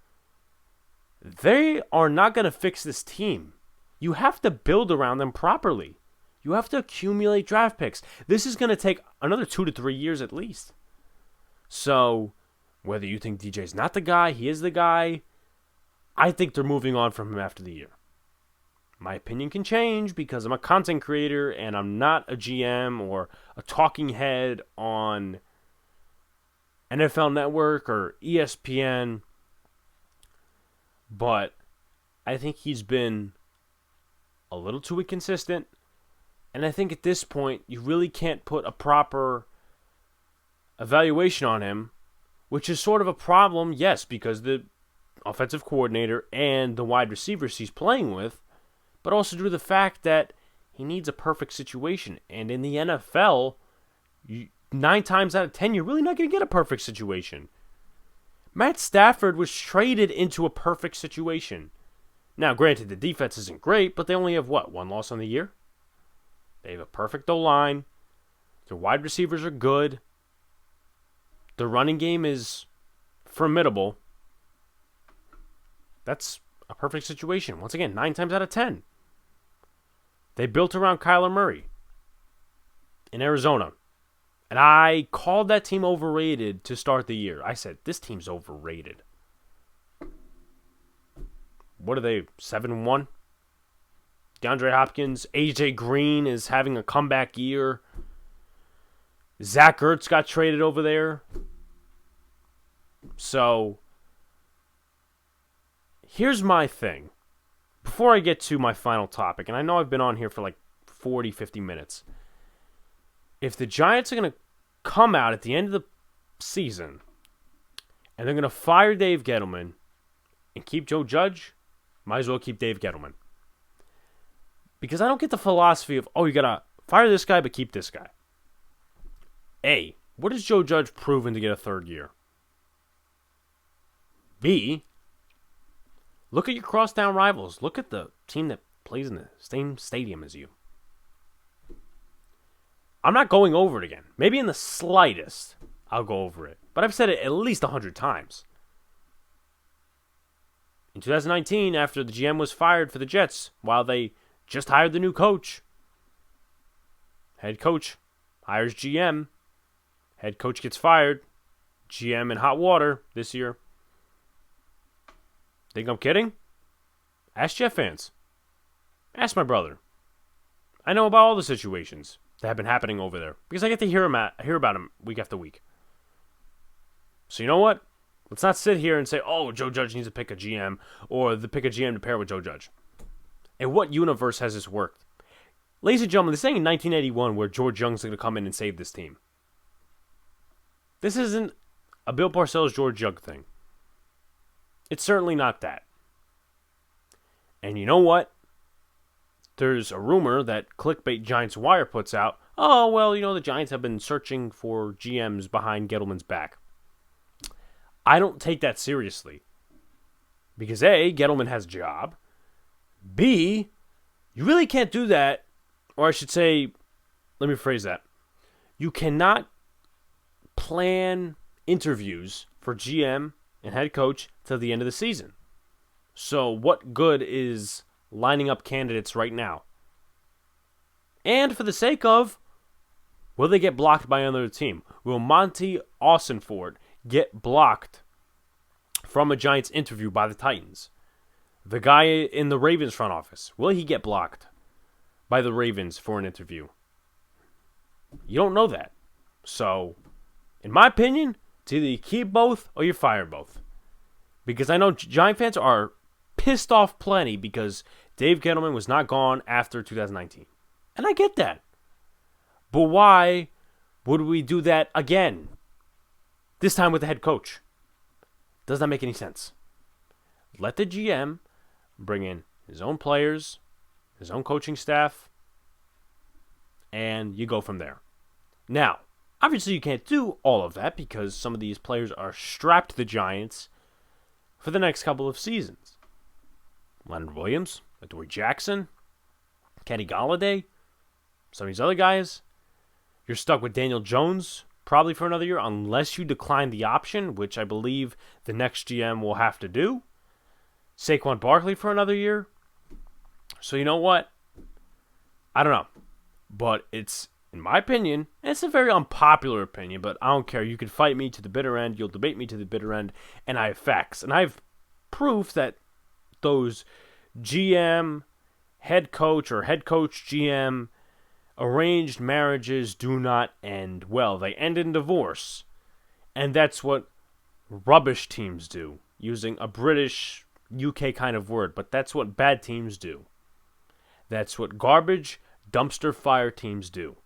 they are not going to fix this team. You have to build around them properly. You have to accumulate draft picks. This is going to take another 2 to 3 years at least. So, whether you think DJ's not the guy, he is the guy, I think they're moving on from him after the year. My opinion can change because I'm a content creator and I'm not a GM or a talking head on NFL Network or ESPN. But I think he's been a little too inconsistent. And I think at this point, you really can't put a proper evaluation on him, which is sort of a problem, yes, because the offensive coordinator and the wide receivers he's playing with, but also due to the fact that he needs a perfect situation. And in the NFL, 9 times out of 10, you're really not going to get a perfect situation. Matt Stafford was traded into a perfect situation. Now, granted, the defense isn't great, but they only have, 1 loss on the year? They have a perfect O-line. Their wide receivers are good. Their running game is formidable. That's a perfect situation. Once again, 9 times out of 10. They built around Kyler Murray in Arizona. And I called that team overrated to start the year. I said, this team's overrated. What are they, 7-1? DeAndre Hopkins, AJ Green is having a comeback year. Zach Ertz got traded over there. So, here's my thing. Before I get to my final topic, and I know I've been on here for like 40, 50 minutes. If the Giants are going to come out at the end of the season and they're going to fire Dave Gettleman and keep Joe Judge, might as well keep Dave Gettleman. Because I don't get the philosophy of, you got to fire this guy but keep this guy. A, what has Joe Judge proven to get a third year? B, look at your crosstown rivals. Look at the team that plays in the same stadium as you. I'm not going over it again. Maybe in the slightest, I'll go over it. But I've said it at least 100 times. In 2019, after the GM was fired for the Jets, while they just hired the new coach, head coach hires GM, head coach gets fired, GM in hot water this year. Think I'm kidding? Ask Jet fans. Ask my brother. I know about all the situations that have been happening over there because I get to hear about them week after week. So you know what? Let's not sit here and say, oh, Joe Judge needs to pick a GM or pick a GM to pair with Joe Judge. In what universe has this worked? Ladies and gentlemen, this ain't in 1981 where George Young's going to come in and save this team. This isn't a Bill Parcells, George Young thing. It's certainly not that. And you know what? There's a rumor that Clickbait Giants Wire puts out, oh, well, the Giants have been searching for GMs behind Gettleman's back. I don't take that seriously. Because A, Gettleman has a job. B, you really can't do that. Or I should say, let me phrase that. You cannot plan interviews for GM and head coach till the end of the season. So what good is lining up candidates right now? And for the sake of, will they get blocked by another team? Will Monty Austinford get blocked from a Giants interview by the Titans? The guy in the Ravens front office, will he get blocked by the Ravens for an interview? You don't know that. So, in my opinion, it's either you keep both or you fire both. Because I know Giant fans are pissed off plenty because Dave Gettleman was not gone after 2019. And I get that. But why would we do that again? This time with the head coach. Does not make any sense. Let the GM bring in his own players, his own coaching staff, and you go from there. Now, obviously you can't do all of that because some of these players are strapped to the Giants for the next couple of seasons. Leonard Williams, Adoree Jackson, Kenny Golladay, some of these other guys. You're stuck with Daniel Jones probably for another year unless you decline the option, which I believe the next GM will have to do. Saquon Barkley for another year. So you know what? I don't know. But it's, in my opinion, and it's a very unpopular opinion, but I don't care. You can fight me to the bitter end. You'll debate me to the bitter end. And I have facts. And I have proof that those GM, head coach, or head coach GM arranged marriages do not end well. They end in divorce. And that's what rubbish teams do, using a British UK kind of word, but that's what bad teams do. That's what garbage, dumpster fire teams do.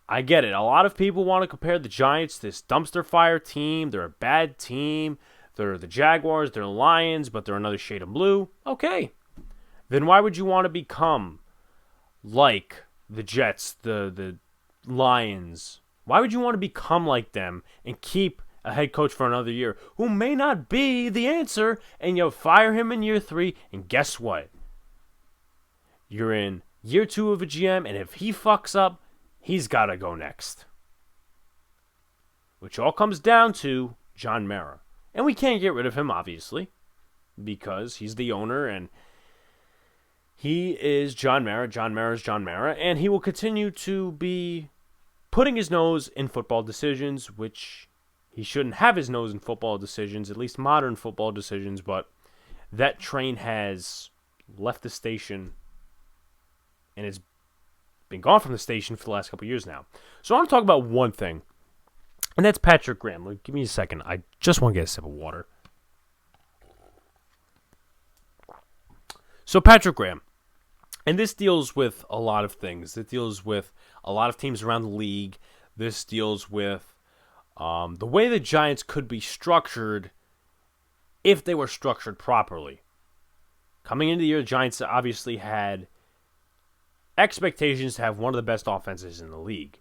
I get it. A lot of people want to compare the Giants to this dumpster fire team. They're a bad team. They're the Jaguars. They're the Lions, but they're another shade of blue. Okay. Then why would you want to become like the Jets, the Lions? Why would you want to become like them and keep a head coach for another year who may not be the answer, and you'll fire him in year 3, and guess what? You're in year 2 of a GM, and if he fucks up, he's got to go next. Which all comes down to John Mara. And we can't get rid of him, obviously, because he's the owner, and he is John Mara. John Mara is John Mara, and he will continue to be putting his nose in football decisions, which he shouldn't have his nose in football decisions, at least modern football decisions, but that train has left the station and it's been gone from the station for the last couple of years now. So I want to talk about one thing, and that's Patrick Graham. Give me a second. I just want to get a sip of water. So Patrick Graham, and this deals with a lot of things. It deals with a lot of teams around the league. This deals with the way the Giants could be structured if they were structured properly. Coming into the year, the Giants obviously had expectations to have one of the best offenses in the league.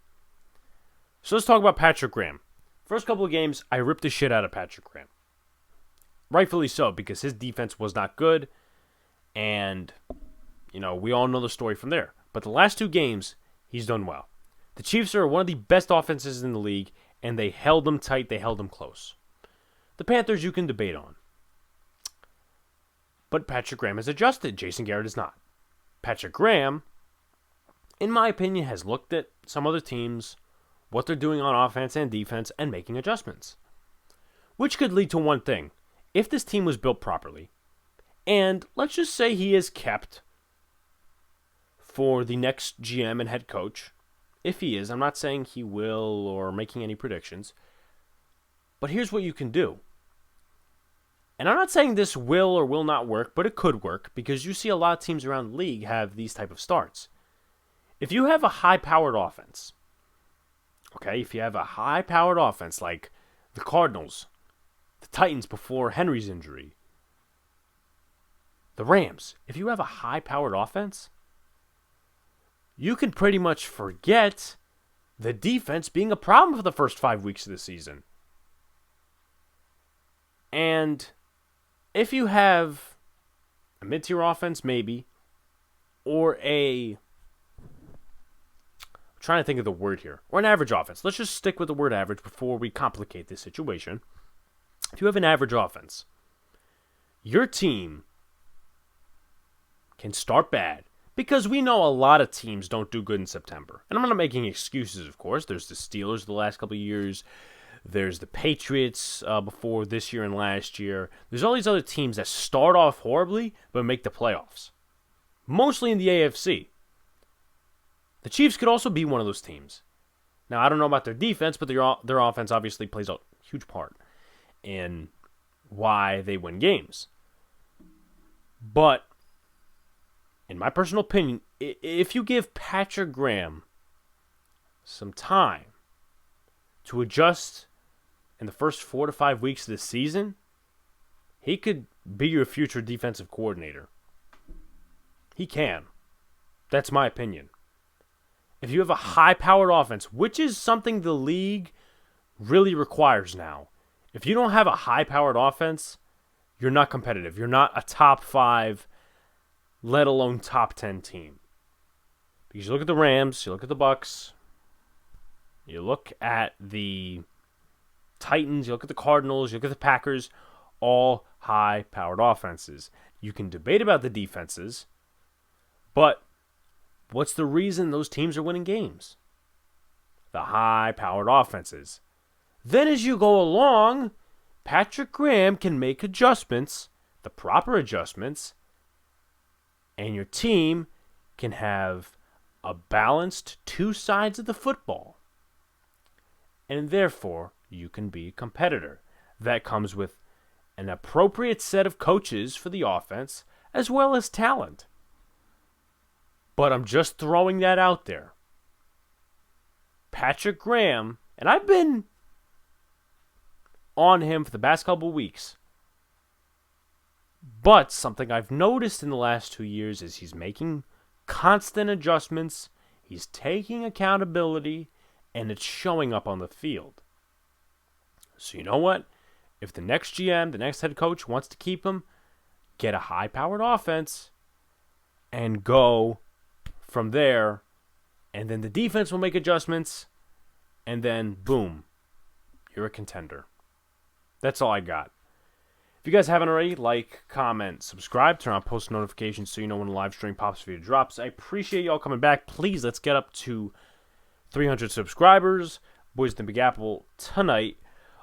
So let's talk about Patrick Graham. First couple of games, I ripped the shit out of Patrick Graham. Rightfully so, because his defense was not good, and, we all know the story from there. But the last 2 games, he's done well. The Chiefs are one of the best offenses in the league, and they held them tight, they held them close. The Panthers you can debate on. But Patrick Graham has adjusted. Jason Garrett is not. Patrick Graham, in my opinion, has looked at some other teams, what they're doing on offense and defense, and making adjustments. Which could lead to one thing. If this team was built properly, And let's just say he is kept for the next GM and head coach. If he is, I'm not saying he will or making any predictions. But here's what you can do. And I'm not saying this will or will not work, but it could work because you see a lot of teams around the league have these type of starts. If you have a high-powered offense, okay, if you have a high-powered offense like the Cardinals, the Titans before Henry's injury, the Rams, if you have a high-powered offense, you can pretty much forget the defense being a problem for the first 5 weeks of the season. And if you have a mid-tier offense, maybe, or I'm trying to think of the word here, or an average offense. Let's just stick with the word average before we complicate this situation. If you have an average offense, your team can start bad because we know a lot of teams don't do good in September. And I'm not making excuses, of course. There's the Steelers the last couple of years. There's the Patriots before this year and last year. There's all these other teams that start off horribly but make the playoffs. Mostly in the AFC. The Chiefs could also be one of those teams. Now, I don't know about their defense, but their offense obviously plays a huge part in why they win games. But, in my personal opinion, if you give Patrick Graham some time to adjust in the first 4 to 5 weeks of the season, he could be your future defensive coordinator. He can. That's my opinion. If you have a high-powered offense, which is something the league really requires now, if you don't have a high-powered offense, you're not competitive. You're not a top 5, let alone top 10 team. Because you look at the Rams, you look at the Bucks, you look at the Titans, you look at the Cardinals, you look at the Packers, all high-powered offenses. You can debate about the defenses, but what's the reason those teams are winning games? The high-powered offenses. Then as you go along, Patrick Graham can make adjustments, the proper adjustments, and your team can have a balanced 2 sides of the football. And therefore, you can be a competitor. That comes with an appropriate set of coaches for the offense, as well as talent. But I'm just throwing that out there. Patrick Graham, and I've been on him for the past couple weeks, but something I've noticed in the last 2 years is he's making constant adjustments, he's taking accountability, and it's showing up on the field. So you know what? If the next GM, the next head coach wants to keep him, get a high-powered offense and go from there, and then the defense will make adjustments, and then, boom, you're a contender. That's all I got. If you guys haven't already, like, comment, subscribe, turn on post notifications so you know when the live stream pops video drops. I appreciate y'all coming back. Please, let's get up to 300 subscribers. Boys in the Big Apple tonight.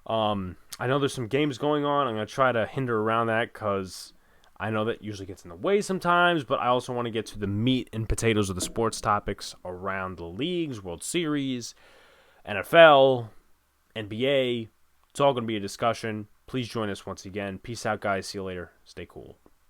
I know there's some games going on. I'm going to try to hinder around that because I know that usually gets in the way sometimes, but I also want to get to the meat and potatoes of the sports topics around the leagues, World Series, NFL, NBA. It's all going to be a discussion. Please join us once again. Peace out, guys. See you later. Stay cool.